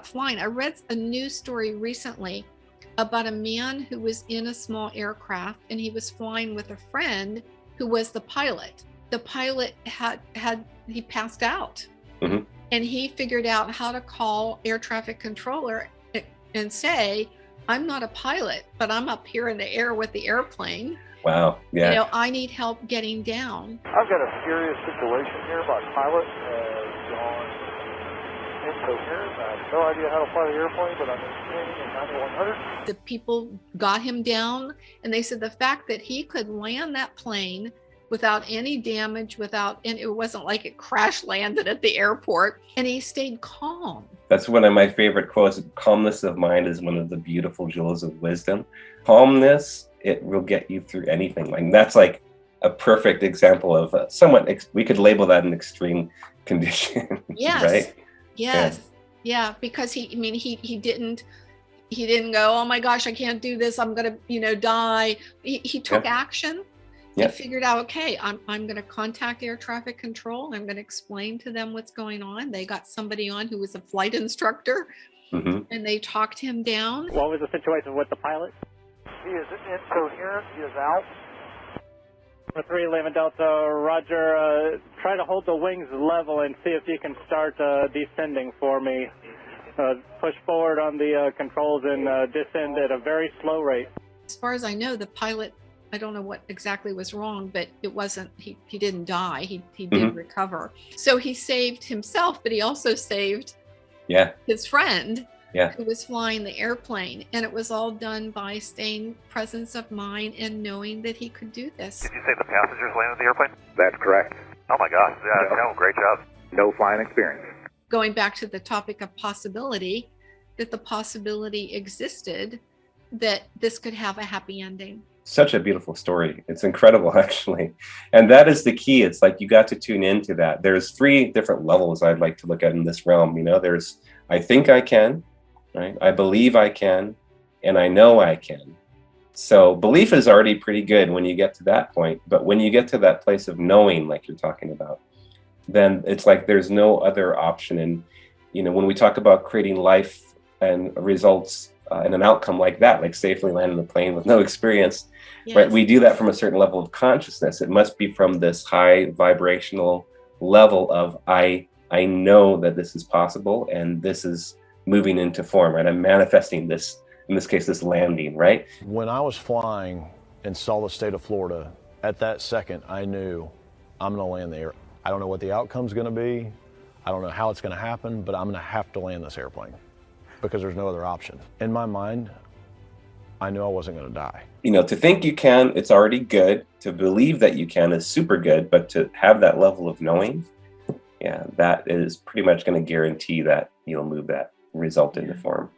about flying. I read a news story recently about a man who was in a small aircraft and he was flying with a friend who was the pilot. The pilot he passed out. Mm-hmm. And he figured out how to call air traffic controller and say, I'm not a pilot, but I'm up here in the air with the airplane. Wow. Yeah. You know, I need help getting down. I've got a serious situation here. My pilot has gone incoherent. I have no idea how to fly the airplane, but I'm in 9100. The people got him down, and they said the fact that he could land that plane without any damage, and it wasn't like it crash landed at the airport, and he stayed calm. That's one of my favorite quotes. Calmness of mind is one of the beautiful jewels of wisdom. Calmness, it will get you through anything. Like that's like a perfect example of we could label that an extreme condition. Yes. Right? Yes. Yeah. Because he didn't go, oh my gosh, I can't do this. I'm going to, die. He took action. Yeah. He figured out, okay, I'm going to contact air traffic control. I'm going to explain to them what's going on. They got somebody on who was a flight instructor, mm-hmm. and they talked him down. What was the situation with the pilot? He is incoherent. He is out. 311 Delta, Roger. Try to hold the wings level and see if you can start descending for me. Push forward on the controls and descend at a very slow rate. As far as I know, the pilot, I don't know what exactly was wrong, but it wasn't, he didn't die. He did mm-hmm. recover. So he saved himself, but he also saved his friend who was flying the airplane. And it was all done by staying presence of mind and knowing that he could do this. Did you say the passengers landed the airplane? That's correct. Oh my gosh, great job. No flying experience. Going back to the topic of possibility, that the possibility existed that this could have a happy ending. Such a beautiful story. It's incredible, actually. And that is the key. It's like you got to tune into that. There's 3 different levels I'd like to look at in this realm. There's, I think I can, right? I believe I can, and I know I can. So belief is already pretty good when you get to that point. But when you get to that place of knowing, like you're talking about, then it's like there's no other option. And, when we talk about creating life and results and an outcome like that, like safely landing the plane with no experience, right? We do that from a certain level of consciousness. It must be from this high vibrational level of I know that this is possible and this is moving into form, right? I'm manifesting this, in this case, this landing, right? When I was flying and saw the state of Florida, at that second, I knew I'm going to land there. I don't know what the outcome's going to be. I don't know how it's going to happen, but I'm going to have to land this airplane because there's no other option. In my mind, I knew I wasn't going to die. To think you can, it's already good. To believe that you can is super good, but to have that level of knowing, that is pretty much going to guarantee that you'll move that result into form.